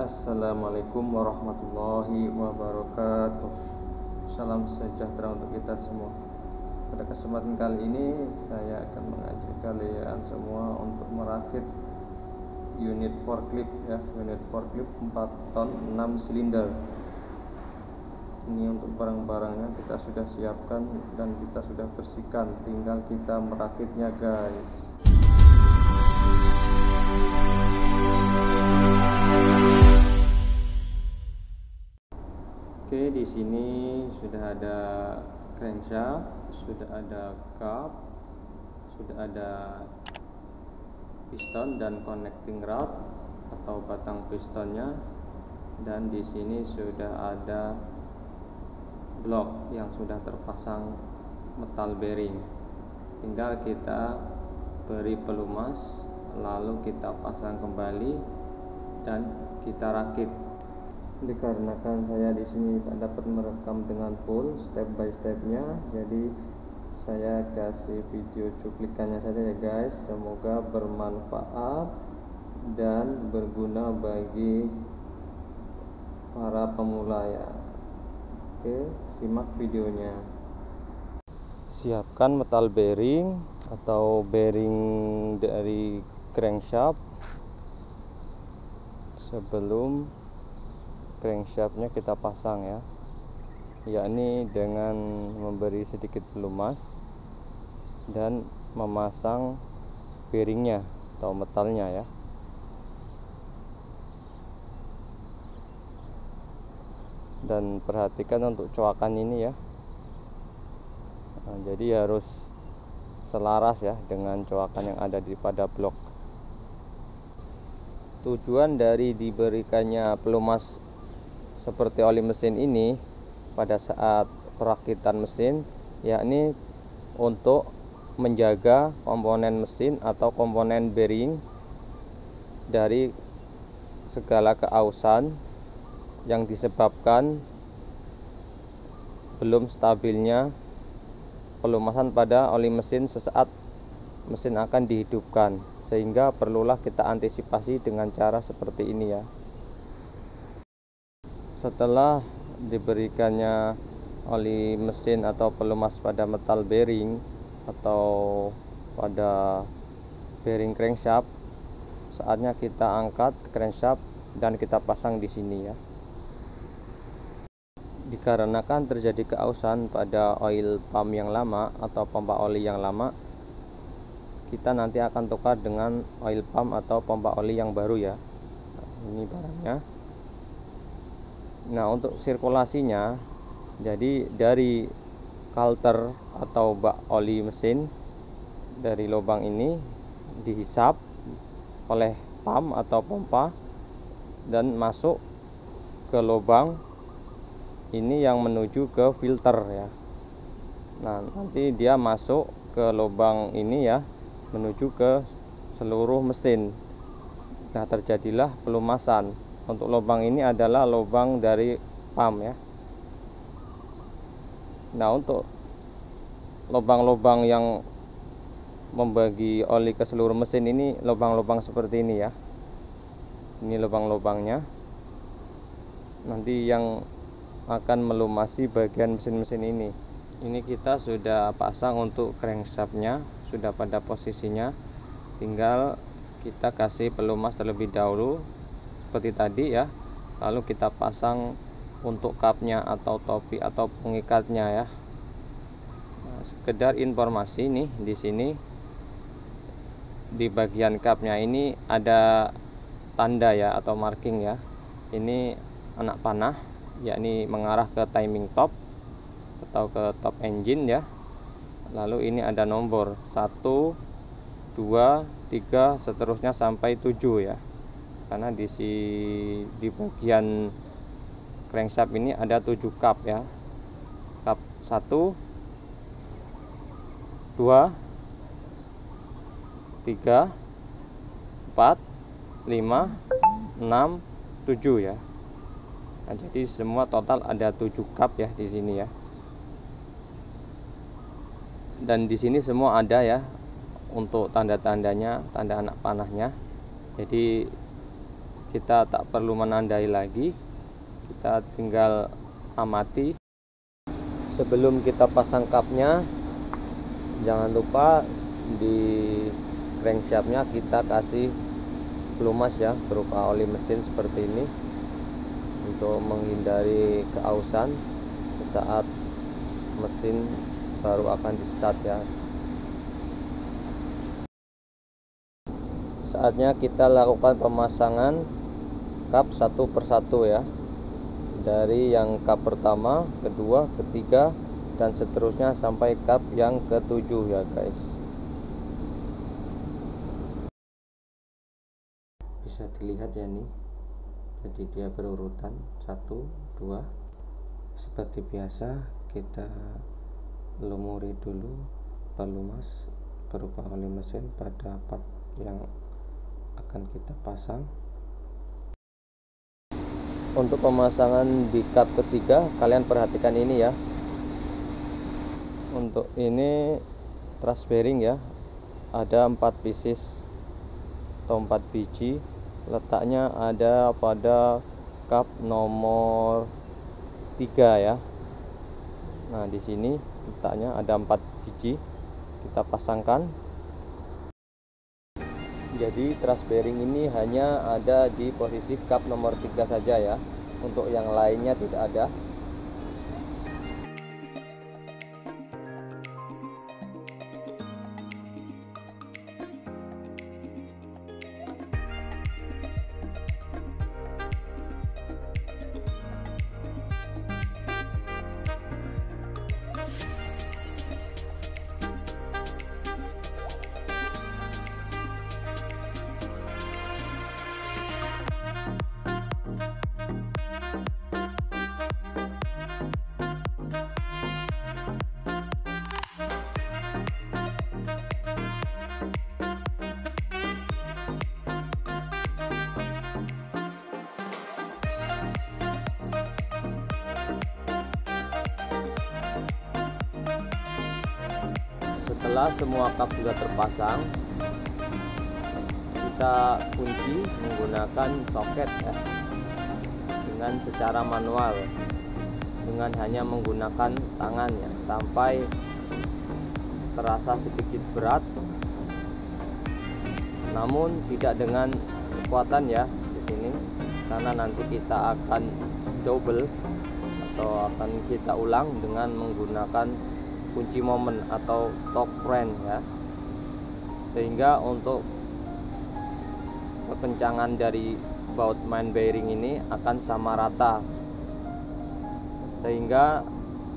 Assalamualaikum warahmatullahi wabarakatuh. Salam sejahtera untuk kita semua. Pada kesempatan kali ini saya akan mengajak kalian semua untuk merakit unit forklift ya, unit forklift 4 ton 6 silinder. Ini untuk barang-barangnya kita sudah siapkan dan kita sudah bersihkan, tinggal kita merakitnya, guys. Oke, di sini sudah ada crankshaft, sudah ada kap, sudah ada piston dan connecting rod atau batang pistonnya, dan di sini sudah ada blok yang sudah terpasang metal bearing. Tinggal kita beri pelumas, lalu kita pasang kembali dan kita rakit. Dikarenakan saya di sini tak dapat merekam dengan full step by stepnya, jadi saya kasih video cuplikannya saja ya guys. Semoga bermanfaat dan berguna bagi para pemula ya. Oke, simak videonya. Siapkan metal bearing atau bearing dari crankshaft sebelum crankshaftnya kita pasang ya, yakni dengan memberi sedikit pelumas dan memasang bearingnya atau metalnya ya. Dan perhatikan untuk coakan ini ya. Nah, jadi harus selaras ya dengan coakan yang ada pada blok. Tujuan dari diberikannya pelumas seperti oli mesin ini pada saat perakitan mesin, yakni untuk menjaga komponen mesin atau komponen bearing dari segala keausan yang disebabkan belum stabilnya pelumasan pada oli mesin sesaat mesin akan dihidupkan, sehingga perlulah kita antisipasi dengan cara seperti ini ya. Setelah diberikannya oli mesin atau pelumas pada metal bearing atau pada bearing crankshaft, saatnya kita angkat crankshaft dan kita pasang di sini ya. Dikarenakan terjadi keausan pada oil pump yang lama atau pompa oli yang lama, kita nanti akan tukar dengan oil pump atau pompa oli yang baru ya. Ini barangnya. Nah, untuk sirkulasinya, jadi dari kalter atau bak oli mesin, dari lubang ini dihisap oleh pump atau pompa dan masuk ke lubang ini yang menuju ke filter ya. Nah, nanti dia masuk ke lubang ini ya, menuju ke seluruh mesin. Nah, terjadilah pelumasan. Untuk lubang ini adalah lubang dari pump ya. Nah, untuk lubang-lubang yang membagi oli ke seluruh mesin ini lubang-lubang seperti ini ya. Ini lubang-lubangnya. Nanti yang akan melumasi bagian mesin-mesin ini. Ini kita sudah pasang untuk crankshaftnya, sudah pada posisinya. Tinggal kita kasih pelumas terlebih dahulu seperti tadi ya, lalu kita pasang untuk kapnya atau topi atau pengikatnya ya. Nah, sekedar informasi nih, di sini di bagian kapnya ini ada tanda ya atau marking ya. Ini anak panah, yakni mengarah ke timing top atau ke top engine ya. Lalu ini ada nomor 1, 2, 3 seterusnya sampai 7 ya. Karena di bagian crankshaft ini ada 7 kap ya. Kap 1, 2, 3, 4, 5, 6, 7 ya. Nah, jadi semua total ada 7 kap ya di sini ya. Dan di sini semua ada ya untuk tanda-tandanya, tanda anak panahnya. Jadi kita tak perlu menandai lagi, kita tinggal amati. Sebelum kita pasang kapnya, jangan lupa di crankshaftnya kita kasih pelumas ya, berupa oli mesin seperti ini, untuk menghindari keausan saat mesin baru akan di start ya. Saatnya kita lakukan pemasangan kap satu persatu ya, dari yang kap pertama, kedua, ketiga, dan seterusnya sampai kap yang ketujuh ya guys. Bisa dilihat ya nih, jadi dia berurutan 1, 2. Seperti biasa kita lumuri dulu pelumas berupa oli mesin pada part yang akan kita pasang. Untuk pemasangan di kap ketiga, kalian perhatikan ini ya. Untuk ini truss bearing ya, ada 4 pieces atau 4 biji. Letaknya ada pada kap nomor 3 ya. Nah, di sini letaknya ada 4 biji. Kita pasangkan. Jadi truss bearing ini hanya ada di posisi kap nomor 3 saja ya. Untuk yang lainnya tidak ada. Setelah semua kap sudah terpasang, kita kunci menggunakan soket ya, dengan secara manual, dengan hanya menggunakan tangan ya, sampai terasa sedikit berat, namun tidak dengan kekuatan ya di sini, karena nanti kita akan double atau akan kita ulang dengan menggunakan kunci momen atau torque wrench ya, sehingga untuk kekencangan dari baut main bearing ini akan sama rata, sehingga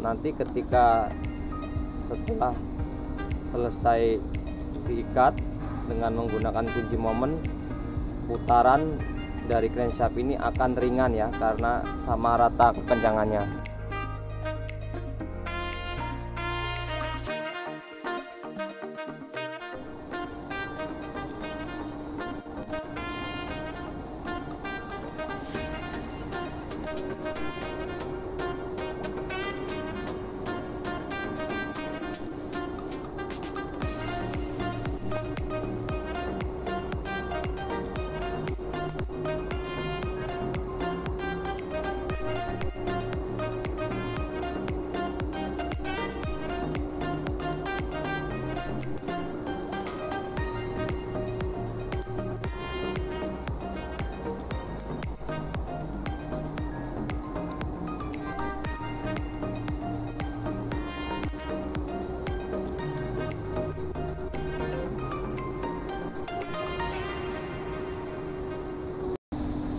nanti ketika setelah selesai diikat dengan menggunakan kunci momen, putaran dari crankshaft ini akan ringan ya, karena sama rata kekencangannya.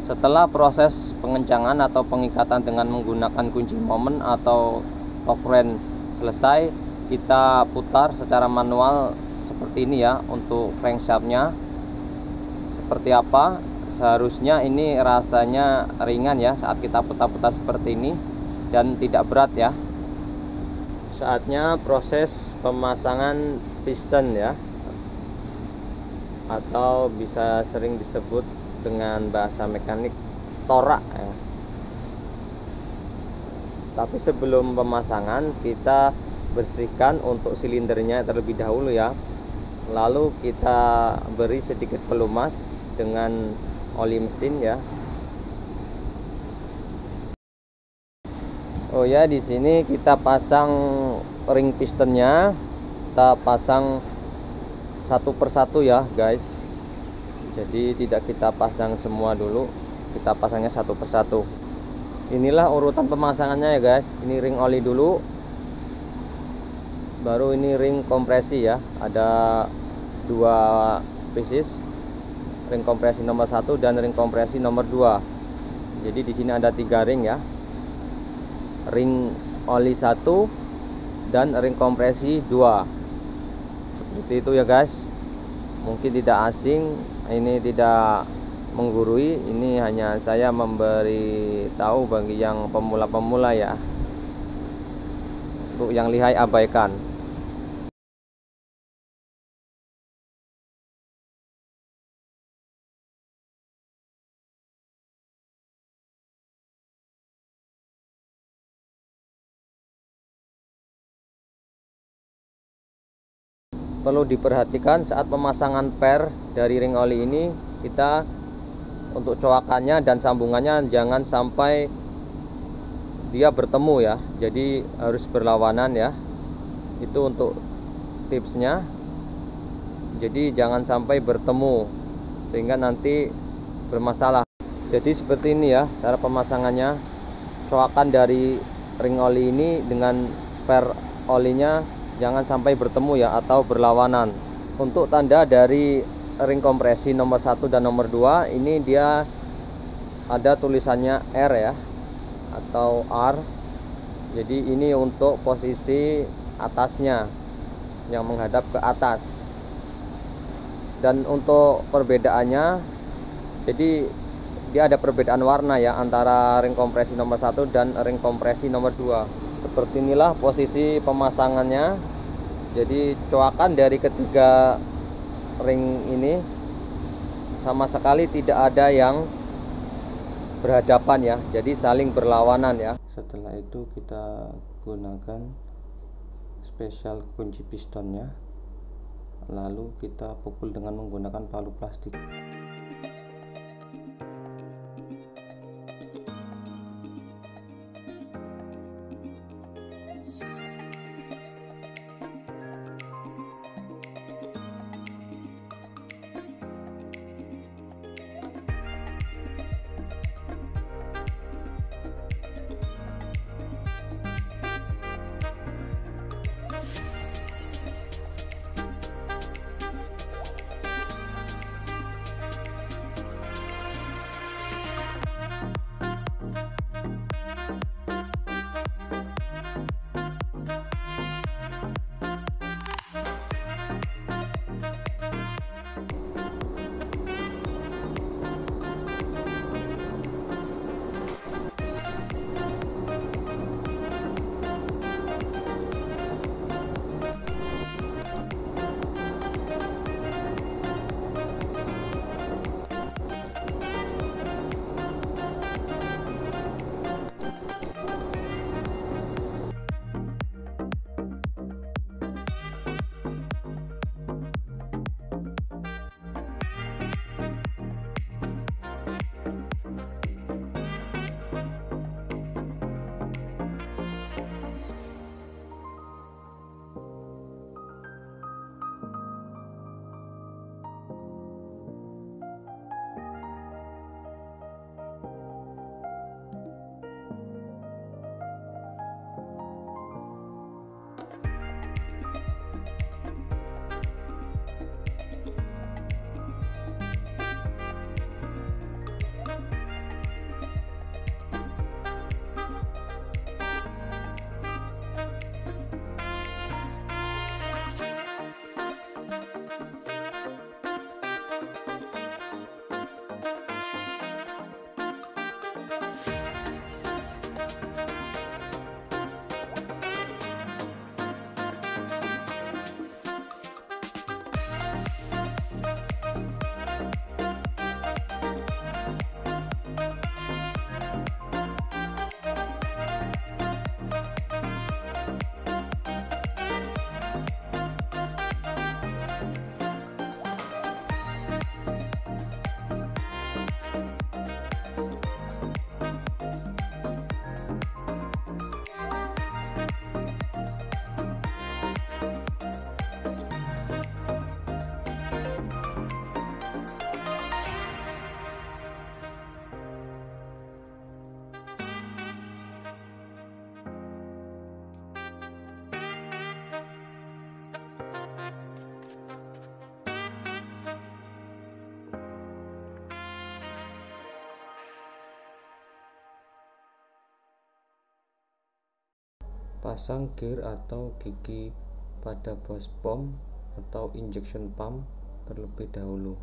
Setelah proses pengencangan atau pengikatan dengan menggunakan kunci momen atau torque wrench selesai, kita putar secara manual seperti ini ya. Untuk crankshaftnya seperti apa, seharusnya ini rasanya ringan ya saat kita putar-putar seperti ini, dan tidak berat ya. Saatnya proses pemasangan piston ya, atau bisa sering disebut dengan bahasa mekanik torak ya. Tapi sebelum pemasangan kita bersihkan untuk silindernya terlebih dahulu ya. Lalu kita beri sedikit pelumas dengan oli mesin ya. Oh ya, di sini kita pasang ring pistonnya, kita pasang satu persatu ya guys. Jadi tidak kita pasang semua dulu, kita pasangnya satu persatu. Inilah urutan pemasangannya ya guys. Ini ring oli dulu, baru ini ring kompresi ya. Ada dua pieces, ring kompresi nomor 1 dan ring kompresi nomor 2. Jadi di sini ada 3 ring ya. Ring oli 1 dan ring kompresi 2. Seperti itu ya guys. Mungkin tidak asing, ini tidak menggurui, ini hanya saya memberi tahu bagi yang pemula-pemula ya. Untuk yang lihai abaikan. Perlu diperhatikan saat pemasangan per dari ring oli ini, kita untuk coakannya dan sambungannya jangan sampai dia bertemu ya. Jadi harus berlawanan ya. Itu untuk tipsnya. Jadi jangan sampai bertemu sehingga nanti bermasalah. Jadi seperti ini ya cara pemasangannya. Coakan dari ring oli ini dengan per olinya jangan sampai bertemu ya atau berlawanan. Untuk tanda dari ring kompresi nomor 1 dan nomor 2 ini dia ada tulisannya R ya atau R. Jadi ini untuk posisi atasnya yang menghadap ke atas. Dan untuk perbedaannya, jadi dia ada perbedaan warna ya antara ring kompresi nomor 1 dan ring kompresi nomor 2. Seperti inilah posisi pemasangannya. Jadi coakan dari ketiga ring ini sama sekali tidak ada yang berhadapan ya. Jadi saling berlawanan ya. Setelah itu kita gunakan spesial kunci pistonnya. Lalu kita pukul dengan menggunakan palu plastik. Pasang gear atau gigi pada bus pump atau injection pump terlebih dahulu.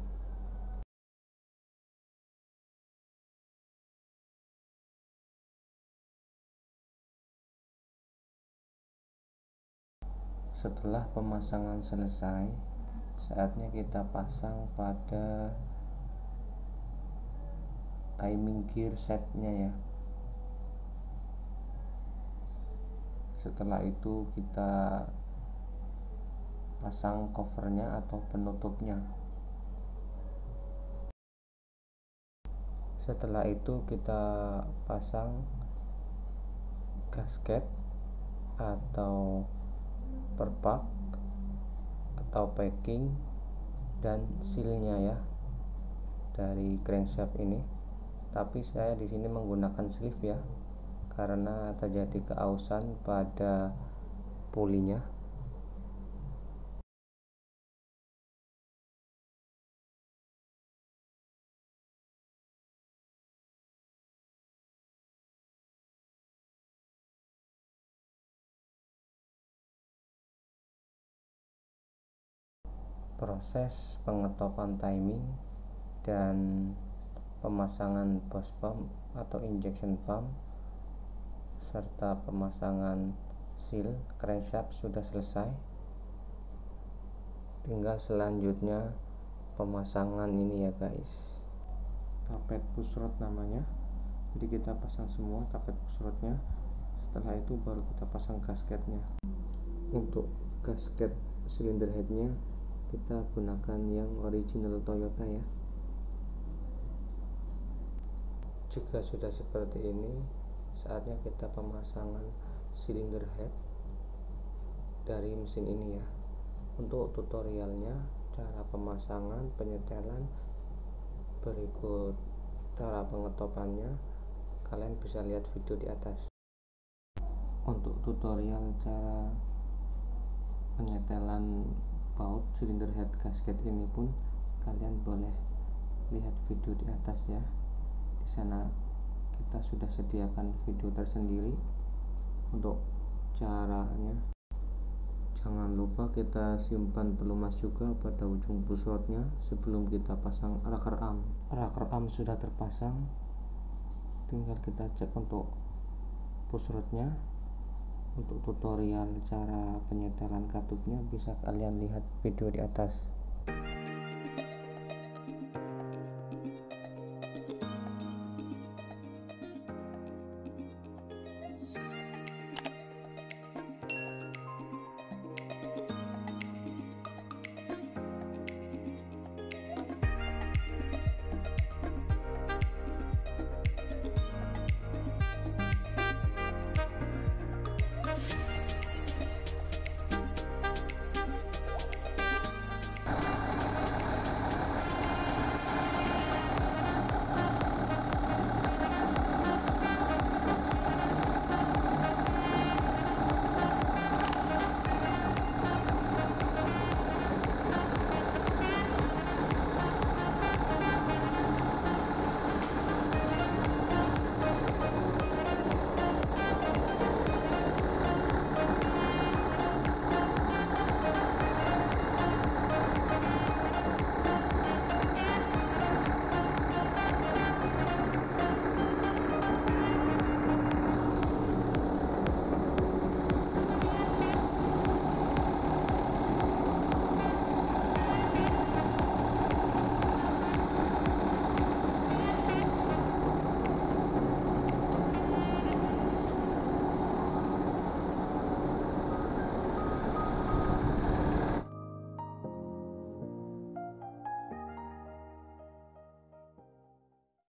Setelah pemasangan selesai, saatnya kita pasang pada timing gear setnya ya. Setelah itu kita pasang covernya atau penutupnya. Setelah itu kita pasang gasket atau perpak atau packing dan sealnya ya dari crankshaft ini. Tapi saya di sini menggunakan sleeve ya, karena terjadi keausan pada pulinya. Proses pengetopan timing dan pemasangan bus pump atau injection pump serta pemasangan seal crankshaft sudah selesai. Tinggal selanjutnya pemasangan ini ya guys, tapet pushrod namanya. Jadi kita pasang semua tapet pushrodnya, setelah itu baru kita pasang gasketnya. Untuk gasket silinder headnya kita gunakan yang original Toyota ya. Jika sudah seperti ini, saatnya kita pemasangan silinder head dari mesin ini ya. Untuk tutorialnya, cara pemasangan, penyetelan, berikut cara pengetopannya, kalian bisa lihat video di atas. Untuk tutorial cara penyetelan baut silinder head gasket ini pun kalian boleh lihat video di atas ya. Di sana kita sudah sediakan video tersendiri untuk caranya. Jangan lupa kita simpan pelumas juga pada ujung pushrodnya sebelum kita pasang rocker arm. Rocker arm sudah terpasang, tinggal kita cek untuk pushrodnya. Untuk tutorial cara penyetelan katupnya bisa kalian lihat video di atas.